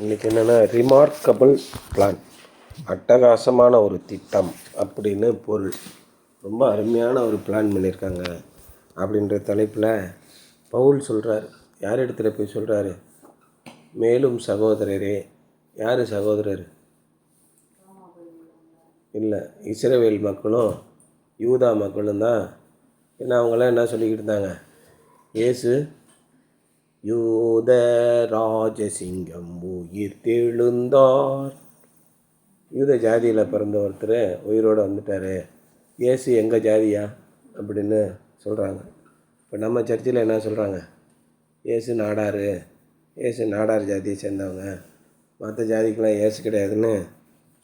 இன்றைக்கி என்னென்னா remarkable plan, அட்டகாசமான ஒரு திட்டம் அப்படின்னு பொருள். ரொம்ப அருமையான ஒரு பிளான் பண்ணியிருக்காங்க அப்படின்ற தலைப்பில் பவுல் சொல்கிறார். யார் இடத்துல போய் சொல்கிறாரு? மேலும் சகோதரரே. யார் சகோதரர்? இல்லை, இஸ்ரவேல் மக்களும் யூதா மக்களும் தான். ஏன்னா அவங்களாம் என்ன சொல்லிக்கிட்டு இருந்தாங்க? இயேசு யூத ராஜசிங்கம் உயிர் தெழுந்தார். யூத ஜாதியில் பிறந்த ஒருத்தர் உயிரோடு வந்துட்டார். இயேசு எங்கள் ஜாதியா அப்படின்னு சொல்கிறாங்க. இப்போ நம்ம சர்ச்சில் என்ன சொல்கிறாங்க? இயேசு நாடார், இயேசு நாடார் ஜாதியை சேர்ந்தவங்க, மற்ற ஜாதிக்கெலாம் இயேசு கிடையாதுன்னு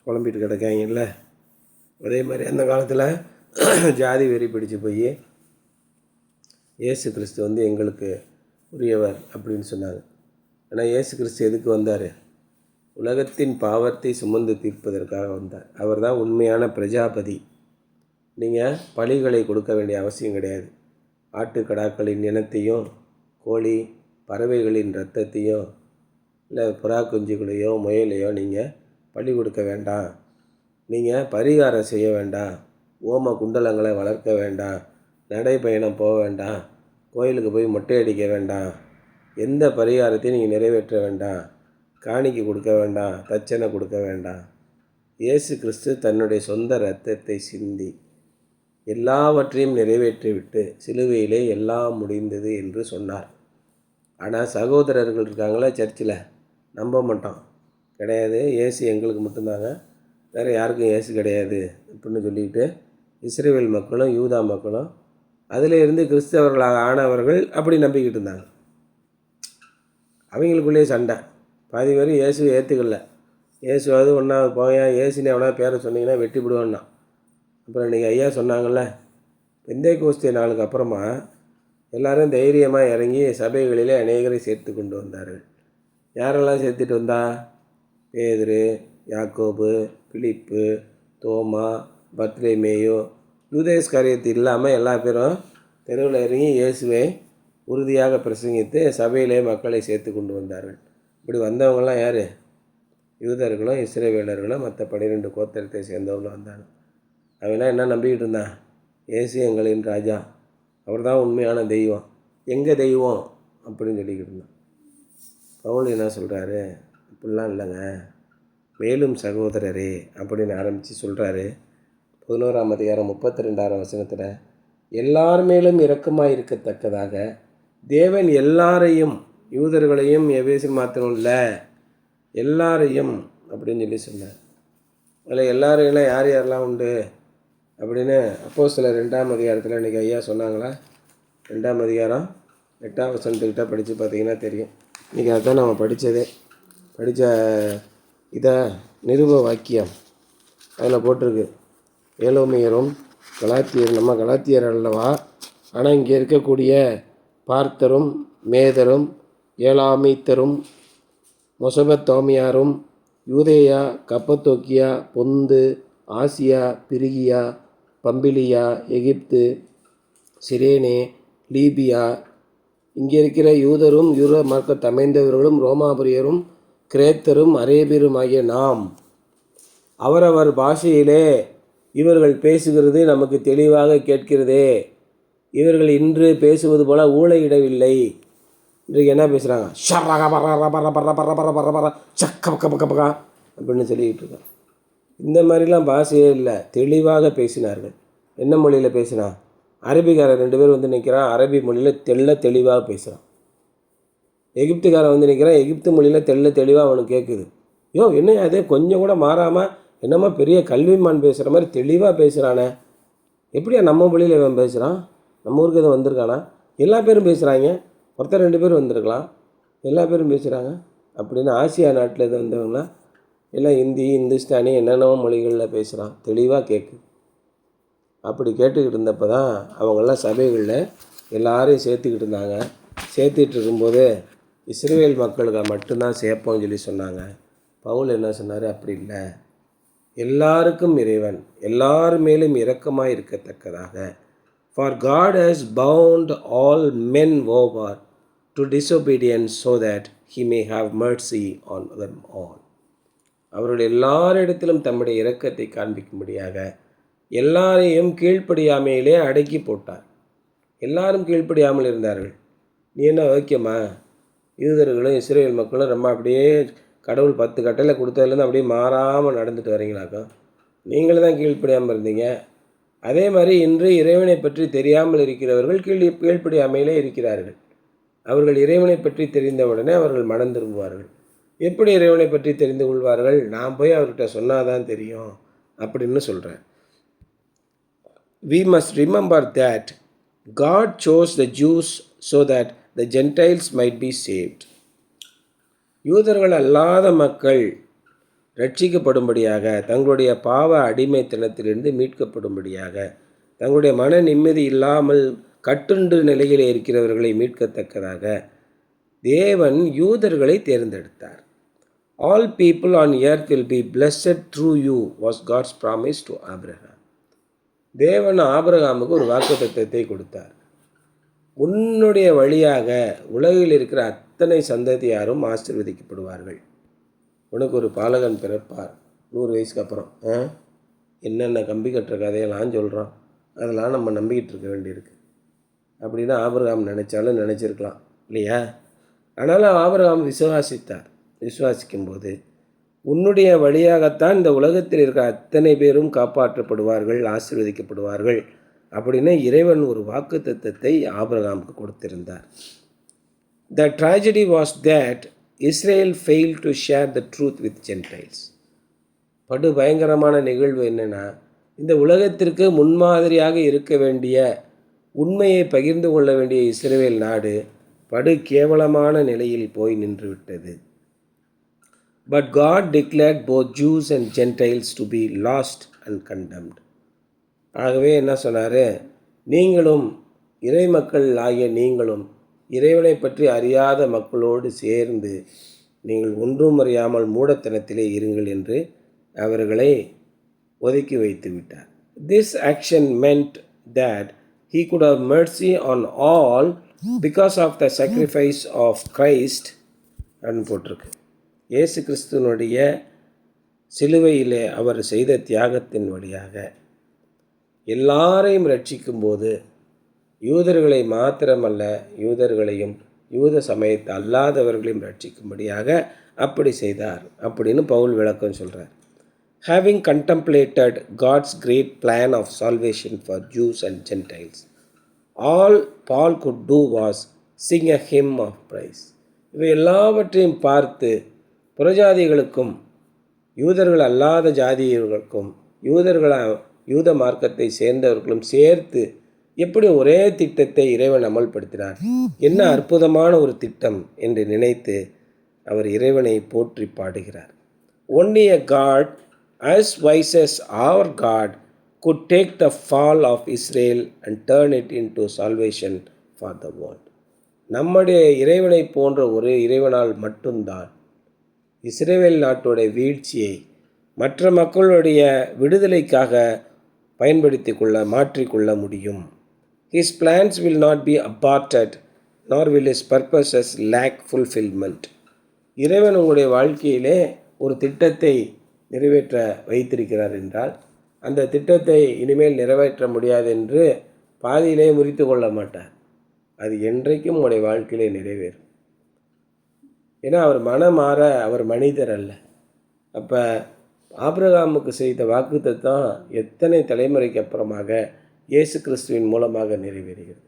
குழம்பிட்டு கிடக்காங்கல்ல. அதே மாதிரி அந்த காலத்தில் ஜாதி வெறி பிடிச்சு போய் இயேசு கிறிஸ்து வந்து எங்களுக்கு உரியவர் அப்படின்னு சொன்னாங்க. ஆனால் இயேசு கிறிஸ்து எதுக்கு வந்தார்? உலகத்தின் பாவத்தை சுமந்து தீர்ப்பதற்காக வந்தார். அவர் தான் உண்மையான பிரஜாபதி. நீங்கள் பலிகளை கொடுக்க வேண்டிய அவசியம் கிடையாது. ஆட்டுக்கடாக்களின் இனத்தையும் கோழி பறவைகளின் இரத்தத்தையும் இல்லை புறா குஞ்சுகளையோ முயலையோ நீங்கள் பலி கொடுக்க வேண்டாம். நீங்கள் பரிகாரம் செய்ய வேண்டாம். ஓம குண்டலங்களை வளர்க்க வேண்டாம். நடைப்பயணம் போக வேண்டாம். கோயிலுக்கு போய் மொட்டை அடிக்க வேண்டாம். எந்த பரிகாரத்தையும் நீங்கள் நிறைவேற்ற வேண்டாம். காணிக்கை கொடுக்க வேண்டாம். தட்சணை கொடுக்க வேண்டாம். இயேசு கிறிஸ்து தன்னுடைய சொந்த இரத்தத்தை சிந்தி எல்லாவற்றையும் நிறைவேற்றிவிட்டு சிலுவையிலே எல்லாம் முடிந்தது என்று சொன்னார். ஆனால் சகோதரர்கள் இருக்காங்களா சர்ச்சில், நம்ப மாட்டோம். கிடையாது, இயேசு எங்களுக்கு மட்டும்தாங்க, வேறு யாருக்கும் இயேசு கிடையாது அப்படின்னு சொல்லிக்கிட்டு இஸ்ரவேல் மக்களும் யூதா மக்களும் அதில் இருந்து கிறிஸ்தவர்களாக ஆனவர்கள் அப்படி நம்பிக்கிட்டு இருந்தாங்க. அவங்களுக்குள்ளேயே சண்டை. பாதி பேர் இயேசுவை ஏற்றுக்கல. இயேசுவாவது ஒன்றாவது போயேன், இயேசுன்னு எவனா பேரை சொன்னீங்கன்னா வெட்டி விடுவோன்னா. அப்புறம் இன்றைக்கி ஐயா சொன்னாங்கள்ல, பெந்தேகோஸ்தே நாளுக்கு அப்புறமா எல்லோரும் தைரியமாக இறங்கி சபைகளிலே அநேகரை சேர்த்து கொண்டு வந்தார்கள். யாரெல்லாம் சேர்த்துட்டு வந்தா? பேதுரு, யாக்கோபு, பிலிப்பு, தோமா, பத்லேமேயு, யூதேஸ் காரியத்து இல்லாமல் எல்லா பேரும் தெருவில் இறங்கி இயேசுவை உறுதியாக பிரசங்கித்து சபையிலே மக்களை சேர்த்து கொண்டு வந்தார்கள். இப்படி வந்தவங்களாம் யார்? யூதர்களும் இஸ்ரவேலர்களும் மற்ற 12 கோத்திரத்தை சேர்ந்தவங்களும் வந்தாங்க. அவங்களாம் என்ன நம்பிக்கிட்டு இருந்தான்? இயேசு எங்களின் ராஜா, அவர் தான் உண்மையான தெய்வம், எங்கள் தெய்வம் அப்படின்னு சொல்லிக்கிட்டு இருந்தான். பவுல் என்ன சொல்கிறாரு? அப்படிலாம் இல்லைங்க, மேலும் சகோதரரே அப்படின்னு ஆரம்பித்து சொல்கிறாரு. 11ஆம் அதிகாரம் 32ஆம் வசனத்தில், எல்லார் மேலும் இரக்கமாக இருக்கத்தக்கதாக தேவன் எல்லாரையும், யூதர்களையும் எபேசியர் மாத்திரம் இல்லை எல்லாரையும் அப்படின்னு சொல்லி சொன்னார். அதில் எல்லாரையும் யார் யாரெல்லாம் உண்டு அப்படின்னு அப்போஸ்தலர் 2ஆம் அதிகாரத்தில் இன்றைக்கி ஐயா சொன்னாங்களா? 2ஆம் அதிகாரம் 8ஆம் வசனத்துக்கிட்ட படித்து பார்த்தீங்கன்னா தெரியும். இன்றைக்கி அதுதான் நம்ம படித்த இதை நிருப வாக்கியம் அதில் போட்டிருக்கு. ஏலோமியரும் கலாத்தியர், நம்ம கலாத்தியர் அல்லவா, ஆனால் இங்கே இருக்கக்கூடிய பார்த்தரும் மேதரும் ஏலாமீத்தரும் மொசபத்தோமியாரும் யூதேயா, கப்பத்தோக்கியா, பொந்து, ஆசியா, பிரிகியா, பம்பிலியா, எகிப்து, சிரேனே, லீபியா, இங்கே இருக்கிற யூதரும் யூத மார்க்கத்தை அமைந்தவர்களும் ரோமாபுரியரும் கிரேத்தரும் அரேபியரும் ஆகிய நாம் அவரவர் பாஷையிலே இவர்கள் பேசுகிறது நமக்கு தெளிவாக கேட்கிறதே. இவர்கள் இன்று பேசுவது போல ஊழையிடவில்லை. இன்றைக்கு என்ன பேசுகிறாங்க? சக்க அப்படின்னு சொல்லிக்கிட்டு இருக்காங்க. இந்த மாதிரிலாம் பாஷையே இல்லை, தெளிவாக பேசினார்கள். என்ன மொழியில் பேசினா? அரபிக்காரன் 2 பேர் வந்து நிற்கிறான், அரபி மொழியில் தெளிவாக பேசுகிறான். எகிப்துக்காரன் வந்து நிற்கிறான், எகிப்து மொழியில் தெளிவாக அவனுக்கு கேட்குது. என்ன அதே கொஞ்சம் கூட மாறாமல் என்னமோ பெரிய கல்விமான் பேசுகிற மாதிரி தெளிவாக பேசுகிறானே, எப்படியா நம்ம மொழியில் இவன் பேசுகிறான்? நம்ம ஊருக்கு எதுவும் வந்திருக்கானா? எல்லா பேரும் பேசுகிறாங்க, ஒருத்தர் 2 பேர் வந்திருக்கலாம், எல்லா பேரும் பேசுகிறாங்க அப்படின்னு. ஆசியா நாட்டில் இது வந்தவங்களாம் எல்லாம் ஹிந்தி, இந்துஸ்தானி என்னென்னவோ மொழிகளில் பேசுகிறான், தெளிவாக கேட்குது. அப்படி கேட்டுக்கிட்டு இருந்தப்போ தான் அவங்களாம் சபைகளில் எல்லாரையும் சேர்த்துக்கிட்டு இருந்தாங்க. சேர்த்துக்கிட்டு இருக்கும்போது இஸ்ரவேல் மக்களுக்கு மட்டும்தான் சேர்ப்போம்னு சொல்லி சொன்னாங்க. பவுல் என்ன சொன்னார்? அப்படி இல்லை, எல்லாருக்கும் இறைவன் எல்லார் மேலும் இரக்கமாக இருக்கத்தக்கதாக. For God has bound all men over to disobedience so that he may have mercy on them all. அவர்கள் எல்லாரிடத்திலும் தம்முடைய இரக்கத்தை காண்பிக்கும்படியாக எல்லாரையும் கீழ்ப்படியாமையிலே அடக்கி போட்டார். எல்லாரும் கீழ்ப்படியாமல் இருந்தார்கள். நீ என்ன வைக்கமா? யூதர்களும் இஸ்ரேல் மக்களும் ரொம்ப அப்படியே கடவுள் 10 கட்டளை கொடுத்ததுலேருந்து அப்படியே மாறாமல் நடந்துட்டு வரீங்களாக்கா? நீங்களும் தான் கீழ்ப்படியாமல் இருந்தீங்க. அதே மாதிரி இன்று இறைவனை பற்றி தெரியாமல் இருக்கிறவர்கள் கீழ்ப்படியாமையிலே இருக்கிறார்கள். அவர்கள் இறைவனை பற்றி தெரிந்தவுடனே அவர்கள் மனம் திரும்புவார்கள். எப்படி இறைவனை பற்றி தெரிந்து கொள்வார்கள்? நான் போய் அவர்கிட்ட சொன்னாதான் தெரியும் அப்படின்னு சொல்கிறேன். We must remember that God chose the Jews so that the Gentiles might be saved. யூதர்கள் அல்லாத மக்கள் ரட்சிக்கப்படும்படியாக, தங்களுடைய பாவ அடிமைத்தனத்திலிருந்து மீட்கப்படும்படியாக, தங்களுடைய மன நிம்மதி இல்லாமல் கட்டுண்டு நிலையில் இருக்கிறவர்களை மீட்கத்தக்கதாக தேவன் யூதர்களை தேர்ந்தெடுத்தார். All people on earth will be blessed through you was God's promise to Abraham. தேவன் ஆபிரகாமுக்கு ஒரு வாக்குத்தத்தத்தை கொடுத்தார். உன்னுடைய வழியாக உலகில் இருக்கிற அத்தனை சந்ததியாரும் ஆசீர்வதிக்கப்படுவார்கள். உனக்கு ஒரு பாலகன் பிறப்பார் 100 வயசுக்கு அப்புறம். என்னென்ன கம்பி கட்டுற கதையெல்லாம் சொல்கிறோம், அதெல்லாம் நம்ம நம்பிக்கிட்டு இருக்க வேண்டியிருக்கு அப்படின்னு ஆபிரகாம் நினச்சாலும் நினச்சிருக்கலாம் இல்லையா? ஆனாலும் ஆபிரகாம் விசுவாசிக்கும்போது உன்னுடைய வழியாகத்தான் இந்த உலகத்தில் இருக்கிற அத்தனை பேரும் காப்பாற்றப்படுவார்கள், ஆசீர்வதிக்கப்படுவார்கள் அப்படின்னு இறைவன் ஒரு வாக்குத்தத்தத்தை ஆபிரகாமுக்கு கொடுத்திருந்தார். The tragedy was that Israel failed to share the truth with Gentiles. படு பயங்கரமான நிகழ்வு என்னென்னா, இந்த உலகத்திற்கு முன்மாதிரியாக இருக்க வேண்டிய உண்மையை பகிர்ந்து கொள்ள வேண்டிய இஸ்ரவேல் நாடு படு கேவலமான நிலையில் போய் நின்றுவிட்டது. But God declared both Jews and Gentiles to be lost and condemned. ஆகவே என்ன சொன்னார்? நீங்களும் இறை மக்கள் ஆகிய நீங்களும் இறைவனை பற்றி அறியாத மக்களோடு சேர்ந்து நீங்கள் ஒன்றும் அறியாமல் மூடத்தனத்திலே இருங்கள் என்று அவர்களை ஒதுக்கி வைத்து விட்டார். This action meant that he could have mercy on all because of the sacrifice of Christ அப்படின்னு போட்டிருக்கு. இயேசு கிறிஸ்துவனுடைய சிலுவையிலே அவர் செய்த தியாகத்தின் வழியாக எல்லாரையும் ரட்சிக்கும்போது யூதர்களை மாத்திரமல்ல, யூதர்களையும் யூத சமயத்தை அல்லாதவர்களையும் ரட்சிக்கும்படியாக அப்படி செய்தார் அப்படின்னு பவுல் விளக்கம் சொல்கிறார். Having contemplated God's great plan of salvation for Jews and Gentiles, all Paul could do was sing a hymn of praise. இவை எல்லாவற்றையும் பார்த்து புறஜாதிகளுக்கும் யூதர்கள் அல்லாத ஜாதியர்களுக்கும் யூத மார்க்கத்தை சேர்ந்தவர்களும் சேர்த்து எப்படி ஒரே திட்டத்தை இறைவன் அமல்படுத்தினார், என்ன அற்புதமான ஒரு திட்டம் என்று நினைத்து அவர் இறைவனை போற்றி பாடுகிறார். Only a God as wise as our God could take the fall of Israel and turn it into salvation for the world. நம்முடைய இறைவனை போன்ற ஒரு இறைவனால் மட்டும்தான் இஸ்ரேல் நாட்டுடைய வீழ்ச்சியை மற்ற மக்களுடைய விடுதலைக்காக மாற்றிக்கொள்ள முடியும். His plans will not be aborted, nor will his purposes lack fulfillment. இறைவன் உங்களுடைய வாழ்க்கையிலே ஒரு திட்டத்தை நிறைவேற்ற வைத்திருக்கிறார் என்றால் அந்த திட்டத்தை இனிமேல் நிறைவேற்ற முடியாது என்று பாதியிலே முறித்து கொள்ள மாட்டார். அது என்றைக்கும் உங்களுடைய வாழ்க்கையிலே நிறைவேறும். ஏன்னா அவர் மனமாற அவர் மனிதர் அல்ல. அப்போ ஆபிரகாமுக்கு செய்த வாக்குத்தத்தம் எத்தனை தலைமுறைக்கு அப்புறமாக இயேசு கிறிஸ்துவின் மூலமாக நிறைவேறுகிறது.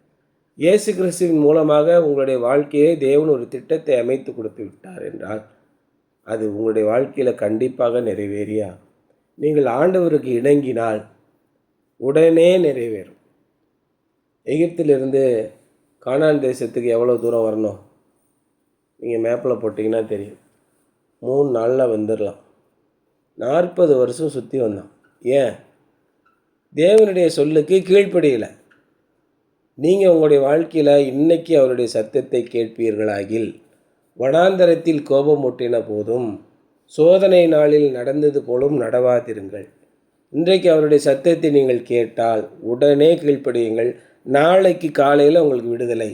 இயேசு கிறிஸ்துவின் மூலமாக உங்களுடைய வாழ்க்கையை தேவன் ஒரு திட்டத்தை அமைத்து கொடுத்து விட்டார் என்றால் அது உங்களுடைய வாழ்க்கையில் கண்டிப்பாக நிறைவேறியா. நீங்கள் ஆண்டவருக்கு இணங்கினால் உடனே நிறைவேறும். எகிப்திலிருந்து கானான் தேசத்துக்கு எவ்வளோ தூரம் வரணும் நீங்கள் மேப்பில் போட்டிங்கன்னா தெரியும். 3 நாளில் வந்துடலாம். 40 வருஷம் சுற்றி வந்தான். ஏன்? தேவனுடைய சொல்லுக்கு கீழ்ப்படியலை. நீங்கள் உங்களுடைய வாழ்க்கையில் இன்றைக்கி அவருடைய சத்தத்தை கேட்பீர்களாகில் வனாந்தரத்தில் கோபமூட்டின போதும் சோதனை நாளில் நடந்தது போலும் நடவாதிருங்கள். இன்றைக்கு அவருடைய சத்தத்தை நீங்கள் கேட்டால் உடனே கீழ்ப்படியுங்கள். நாளைக்கு காலையில் உங்களுக்கு விடுதலை.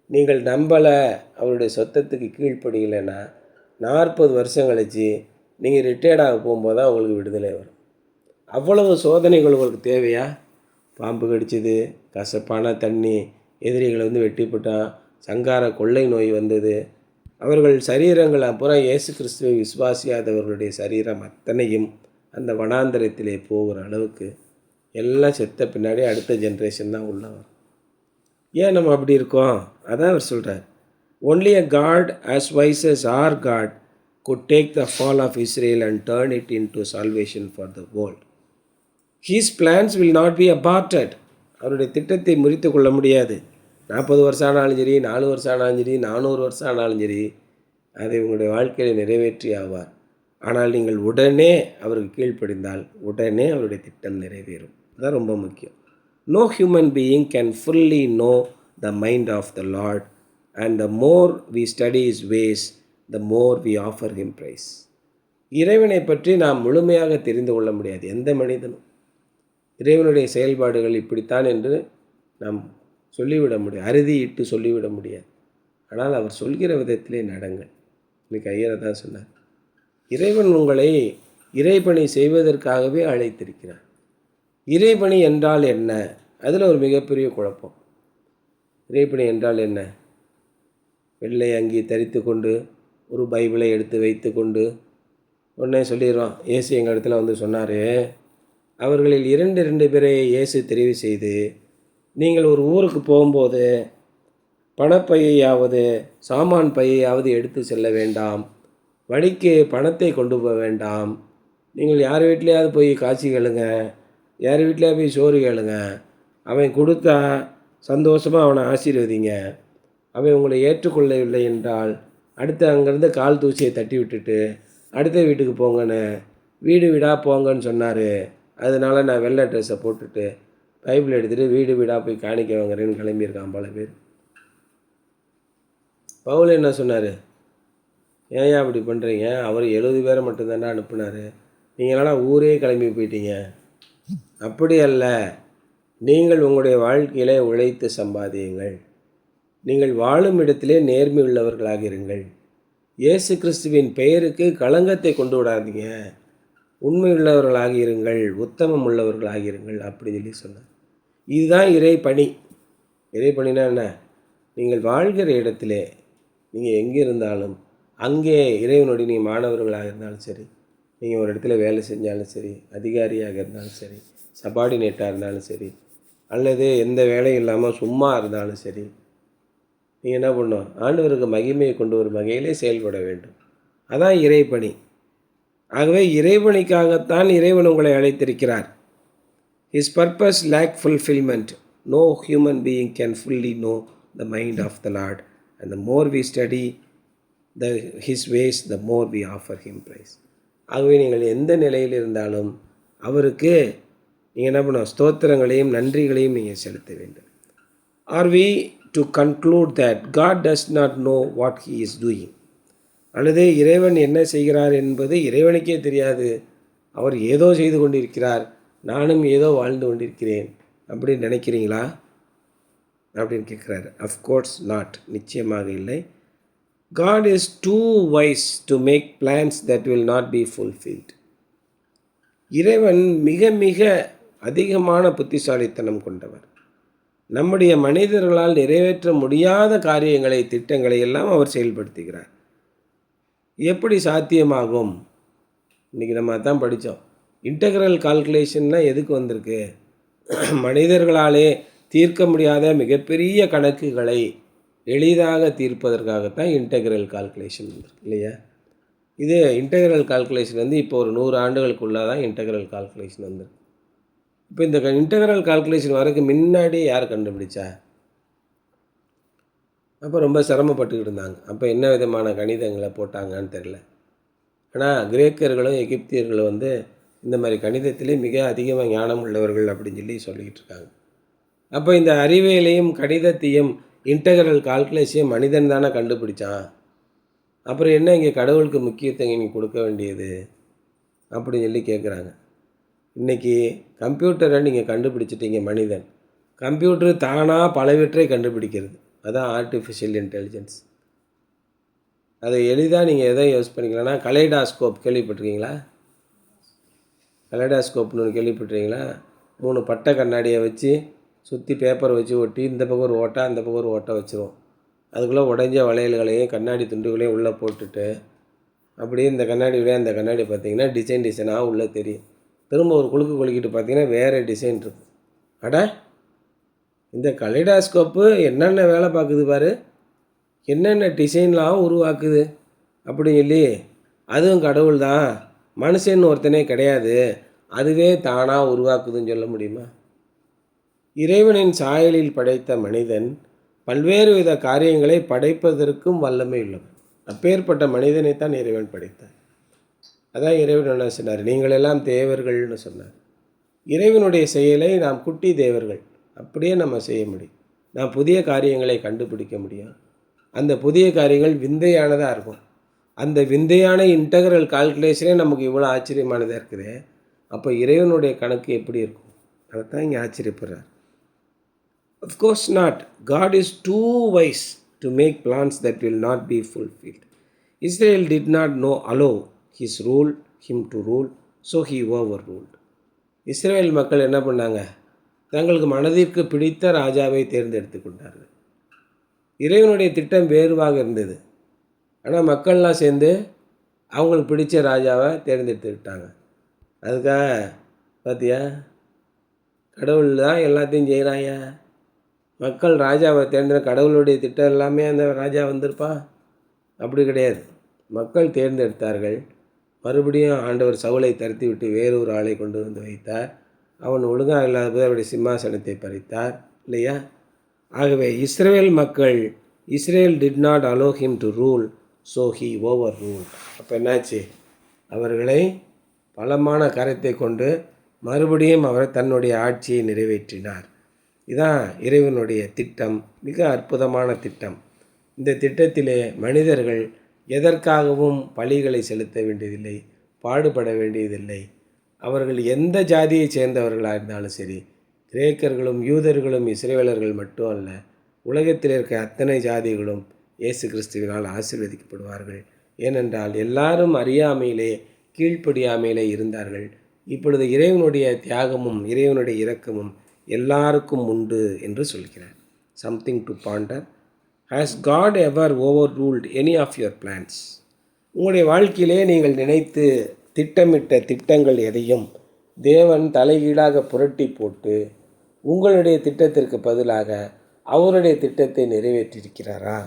நீங்கள் நம்பலை, அவருடைய சொத்தத்துக்கு கீழ்ப்படியலைன்னா 40 வருஷம் கழிச்சு நீங்கள் ரிட்டையர்டாக போகும்போது தான் உங்களுக்கு விடுதலை வரும். அவ்வளவு சோதனைகள் உங்களுக்கு தேவையா? பாம்பு கடிச்சது, கசப்பான தண்ணி, எதிரிகளை வெட்டி போட்டான், சங்கார கொள்ளை நோய் வந்தது. அவர்கள் சரீரங்கள் அப்புறம் இயேசு கிறிஸ்துவை விசுவாசியாதவர்களுடைய சரீரம் அத்தனையும் அந்த வனாந்தரத்திலே போகிற அளவுக்கு எல்லாம் செத்த பின்னாடி அடுத்த ஜென்ரேஷன் தான் உள்ள வரும். ஏன் நம்ம அப்படி இருக்கோம்? அதான் அவர் சொல்கிறார், only a god as wise as our God could take the fall of Israel and turn it into salvation for the world. His plans will not be aborted. அவருடைய திட்டத்தை முறித்து கொள்ள முடியாது. 40 வருஷம் ஆனாலும் சரி, 4 வருஷம் ஆனாலும் சரி, 400 வருஷம் ஆனாலும் சரி, அதை உங்களுடைய வாழ்க்கையில் நிறைவேற்றி ஆவார். ஆனால் நீங்கள் உடனே அவருக்கு கீழ்ப்படிந்தால் உடனே அவருடைய திட்டம் நிறைவேறும். அதுதான் ரொம்ப முக்கியம். No human being can fully know the mind of the Lord, and the more we study His ways, the more we offer Him praise. இறைவனை பற்றி நாம் முழுமையாக தெரிந்து கொள்ள முடியாது. எந்த மனிதனும் இறைவனுடைய செயல்பாடுகள் இப்படித்தான் என்று நாம் சொல்லிவிட முடியாது, அறுதியிட்டு சொல்லிவிட முடியாது. ஆனால் அவர் சொல்கிற விதத்திலே நடங்கள். இன்னைக்கு ஐயரை தான் சொன்னார், இறைவன் உங்களை இறைபணி செய்வதற்காகவே அழைத்திருக்கிறார். இறைபணி என்றால் என்ன? அதில் ஒரு மிகப்பெரிய குழப்பம். இறைபணி என்றால் என்ன? வெள்ளை அங்கி தரித்து கொண்டு ஒரு பைபிளை எடுத்து வைத்து கொண்டு உடனே சொல்லிடுறோம். இயேசு எங்கள் இடத்துல சொன்னார், அவர்களில் 2 பேரை இயேசு தெரிவு செய்து, நீங்கள் ஒரு ஊருக்கு போகும்போது பணப்பையாவது சாமான் பையாவது எடுத்து செல்ல வேண்டாம், வழிக்கு பணத்தை கொண்டு போக வேண்டாம், நீங்கள் யார் வீட்லையாவது போய் காட்சி கேளுங்க, யார் வீட்லையாவது போய் சோறு கேளுங்க, அவன் கொடுத்தா சந்தோஷமாக அவனை ஆசீர்வதிங்க, அவன் உங்களை ஏற்றுக்கொள்ளவில்லை என்றால் அடுத்து அங்கேருந்து கால் தூசியை தட்டி விட்டுட்டு அடுத்த வீட்டுக்கு போங்கன்னு வீடு வீடாக போங்கன்னு சொன்னார். அதனால் நான் வெள்ளை ட்ரெஸ்ஸை போட்டுட்டு பைபிள் எடுத்துகிட்டு வீடு வீடாக போய் காணிக்க வாங்குறேன்னு கிளம்பியிருக்கான் பல பேர். பவுல் என்ன சொன்னார்? ஏன் அப்படி பண்ணுறீங்க? அவர் 70 பேரை மட்டும்தானே அனுப்புனார், நீங்களாம் ஊரே கிளம்பி போயிட்டீங்க. அப்படி அல்ல, நீங்கள் உங்களுடைய வாழ்க்கையில் உழைத்து சம்பாதியுங்கள், நீங்கள் வாழும் இடத்திலே நேர்மை உள்ளவர்களாக இருங்கள், இயேசு கிறிஸ்துவின் பெயருக்கு களங்கத்தை கொண்டு விடாதீங்க, உண்மை உள்ளவர்களாக இருங்கள், உத்தமம் உள்ளவர்களாக இருங்கள் அப்படின்னு சொன்னார். இதுதான் இறைப்பணி. இறைப்பணினா என்ன? நீங்கள் வாழ்கிற இடத்திலே நீங்கள் எங்கே இருந்தாலும் அங்கே இறைவனுடைய நீங்கள் மாணவர்களாக இருந்தாலும் சரி, நீங்கள் ஒரு இடத்துல வேலை செஞ்சாலும் சரி, அதிகாரியாக இருந்தாலும் சரி, சபார்டினேட்டாக இருந்தாலும் சரி, அல்லது எந்த வேலையும் இல்லாமல் சும்மா இருந்தாலும் சரி, நீங்கள் என்ன பண்ணணும்? ஆண்டவருக்கு மகிமையை கொண்டு வரும் வகையிலே செயல்பட வேண்டும். அதான் இறைப்பணி. ஆகவே இறைவனுக்காகத்தான் இறைவன் உங்களை அழைத்திருக்கிறார். His purpose lack fulfillment. No human being can fully know the mind of the Lord, and the more we study His ways, the more we offer Him praise. ஆகவே நீங்கள் எந்த நிலையில் இருந்தாலும் அவருக்கு நீங்கள் என்ன பண்ணணும்? ஸ்தோத்திரங்களையும் நன்றிகளையும் நீங்கள் செலுத்த வேண்டும். Are we to conclude that God does not know what He is doing? அல்லது இறைவன் என்ன செய்கிறார் என்பது இறைவனுக்கே தெரியாது, அவர் ஏதோ செய்து கொண்டிருக்கிறார், நானும் ஏதோ வாழ்ந்து கொண்டிருக்கிறேன் அப்படின்னு நினைக்கிறீங்களா அப்படின்னு கேட்குறாரு. அஃப்கோர்ஸ் நாட், நிச்சயமாக இல்லை. God is too wise to make plans that will not be fulfilled. இறைவன் மிக மிக அதிகமான புத்திசாலித்தனம் கொண்டவர். நம்முடைய மனிதர்களால் நிறைவேற்ற முடியாத காரியங்களை, திட்டங்களை எல்லாம் அவர் செயல்படுத்துகிறார். எப்படி சாத்தியமாகும்? இன்றைக்கி நம்ம அதான் படித்தோம். இன்டெக்ரல் கால்குலேஷன்னா எதுக்கு வந்திருக்கு? மனிதர்களாலே தீர்க்க முடியாத மிகப்பெரிய கணக்குகளை எளிதாக தீர்ப்பதற்காகத்தான் இன்டெக்ரல் கால்குலேஷன் வந்திருக்கு இல்லையா? இது இன்டெக்ரல் கால்குலேஷன் இப்போ ஒரு 100 ஆண்டுகளுக்குள்ளே தான் இன்டெக்ரல் கால்குலேஷன் வந்திருக்கு. இப்போ இந்த இன்டெக்ரல் கால்குலேஷன் வரக்கு முன்னாடி யார் கண்டுபிடிச்சா? அப்போ ரொம்ப சிரமப்பட்டுக்கிட்டு இருந்தாங்க. அப்போ என்ன விதமான கணிதங்களை போட்டாங்கன்னு தெரில. ஆனால் கிரேக்கர்களும் எகிப்தியர்களும் இந்த மாதிரி கணிதத்திலே மிக அதிகமாக ஞானம் உள்ளவர்கள் அப்படின்னு சொல்லிக்கிட்டு இருக்காங்க. அப்போ இந்த அறிவியலையும் கணிதத்தையும் இன்டெக்ரல் கால்குலேஷன் மனிதன் தானே கண்டுபிடிச்சான். அப்புறம் என்ன இங்கே கடவுளுக்கு முக்கியத்துவம் நீ கொடுக்க வேண்டியது அப்படின்னு கேட்குறாங்க. இன்றைக்கி கம்ப்யூட்டரை நீங்கள் கண்டுபிடிச்சிட்டீங்க மனிதன். கம்ப்யூட்டர் தானாக பலவற்றை கண்டுபிடிக்கிறது. அதான் ஆர்டிஃபிஷியல் இன்டெலிஜென்ஸ். அதை எளிதாக நீங்கள் எதை யூஸ் பண்ணிக்கலாம்னா, கலைடாஸ்கோப் கேள்விப்பட்டிருக்கீங்களா? கலைடாஸ்கோப்னு ஒன்று கேள்விப்பட்டிருக்கீங்களா? 3 பட்டை கண்ணாடியை வச்சு சுற்றி பேப்பர் வச்சு ஒட்டி இந்த பக்கம் ஒரு ஓட்டை அந்த பக்கம் ஒரு ஓட்டை வச்சுருவோம். அதுக்குள்ளே உடைஞ்ச வளையல்களையும் கண்ணாடி துண்டுகளையும் உள்ளே போட்டுட்டு அப்படியே இந்த கண்ணாடி வழியாக அந்த கண்ணாடி பார்த்திங்கன்னா டிசைனாக உள்ளே தெரியும். திரும்ப ஒரு குலுக்கு குலுக்கிட்டு பார்த்திங்கன்னா வேறு டிசைன் இருக்கும். அட, இந்த கலைடாஸ்கோப்பு என்னென்ன வேலை பார்க்குது பாரு, என்னென்ன டிசைன்லாம் உருவாக்குது அப்படின்னு சொல்லி, அதுவும் கடவுள் தான், மனுஷன்னு ஒருத்தனே கிடையாது, அதுவே தானாக உருவாக்குதுன்னு சொல்ல முடியுமா? இறைவனின் சாயலில் படைத்த மனிதன் பல்வேறு வித காரியங்களை படைப்பதற்கும் வல்லமை உள்ளவன். அப்பேற்பட்ட மனிதனைத்தான் இறைவன் படைத்தார். அதான் இறைவன் என்ன சொன்னார், நீங்களெல்லாம் தேவர்கள்னு சொன்னார். இறைவனுடைய செயலை நாம் குட்டி தேவர்கள் அப்படியே நம்ம செய்ய முடியும். நாம் புதிய காரியங்களை கண்டுபிடிக்க முடியும். அந்த புதிய காரியங்கள் விந்தையானதாக இருக்கும். அந்த விந்தையான இன்டகரல் கால்குலேஷனே நமக்கு இவ்வளோ ஆச்சரியமானதாக இருக்குது. அப்போ இறைவனுடைய கணக்கு எப்படி இருக்கும்? அதைத்தான் இங்கே ஆச்சரியப்படுறார். Of course not. God is too wise to make plans that will not be fulfilled. Israel did not allow him to rule, so he overruled. Israel மக்கள் என்ன பண்ணாங்க? தங்களுக்கு மனதிற்கு பிடித்த ராஜாவை தேர்ந்தெடுத்து கொண்டார்கள். இறைவனுடைய திட்டம் வேறுவாக இருந்தது. ஆனால் மக்கள்லாம் சேர்ந்து அவங்களுக்கு பிடித்த ராஜாவை தேர்ந்தெடுத்துக்கிட்டாங்க. அதுக்காக பார்த்தியா, கடவுள் தான் எல்லாத்தையும் செய்கிறாங்க. மக்கள் ராஜாவை கடவுளுடைய திட்டம் எல்லாமே அந்த ராஜா வந்திருப்பா? அப்படி கிடையாது. மக்கள் தேர்ந்தெடுத்தார்கள். மறுபடியும் ஆண்டவர் சவுலை தருத்தி விட்டு வேறொரு ஆளை கொண்டு வந்து வைத்தார். அவன் ஒழுங்காக இல்லாத போது அவருடைய சிம்மாசனத்தை பறித்தார் இல்லையா? ஆகவே Israel did not allow him to rule, so he over rule. அப்போ என்னாச்சு? அவர்களை பலமான கரத்தை கொண்டு மறுபடியும் அவர் தன்னுடைய ஆட்சியை நிறைவேற்றினார். இதுதான் இறைவனுடைய திட்டம், மிக அற்புதமான திட்டம். இந்த திட்டத்திலே மனிதர்கள் எதற்காகவும் பலிகளை செலுத்த வேண்டியதில்லை, பாடுபட வேண்டியதில்லை. அவர்கள் எந்த ஜாதியை சேர்ந்தவர்களாக இருந்தாலும் சரி, கிரேக்கர்களும் யூதர்களும் இஸ்ரேலர்கள் மட்டும் அல்ல, உலகத்தில் இருக்க அத்தனை ஜாதிகளும் இயேசு கிறிஸ்துவினால் ஆசீர்வதிக்கப்படுவார்கள். ஏனென்றால் எல்லாரும் அறியாமையிலே கீழ்ப்படியாமையிலே இருந்தார்கள். இப்பொழுது இறைவனுடைய தியாகமும் இறைவனுடைய இரக்கமும் எல்லாருக்கும் உண்டு என்று சொல்கிறார். Something to Pander. Has God ever overruled any of your plans? உங்களுடைய வாழ்க்கையிலே நீங்கள் நினைத்து திட்டமிட்ட திட்டங்கள் எதையும் தேவன் தலைகீழாக புரட்டி போட்டு உங்களுடைய திட்டத்திற்கு பதிலாக அவருடைய திட்டத்தை நிறைவேற்றியிருக்கிறாரா?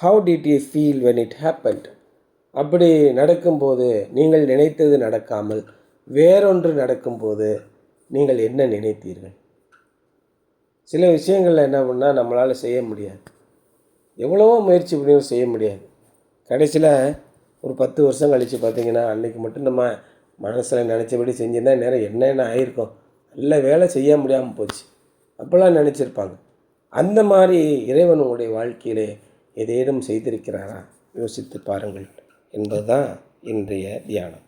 How did you feel when it happened? அப்படி நடக்கும்போது, நீங்கள் நினைத்தது நடக்காமல் வேறொன்று நடக்கும்போது நீங்கள் என்ன நினைத்தீர்கள்? சில விஷயங்களில் என்ன பண்ணால் நம்மளால் செய்ய முடியாது, எவ்வளவோ முயற்சி பண்ணியும் செய்ய முடியாது. கடைசியில் ஒரு 10 வருஷம் கழித்து பார்த்திங்கன்னா, அன்றைக்கி மட்டும் நம்ம மனசில் நினச்சபடி செஞ்சுருந்தா நேரம் என்னென்ன ஆகிருக்கும், நல்ல வேலை செய்ய முடியாமல் போச்சு அப்போல்லாம் நினச்சிருப்பாங்க. அந்த மாதிரி இறைவன் உங்களுடைய வாழ்க்கையிலே ஏதேனும் செய்திருக்கிறாரா? யோசித்து பாருங்கள் என்பதுதான் இன்றைய தியானம்.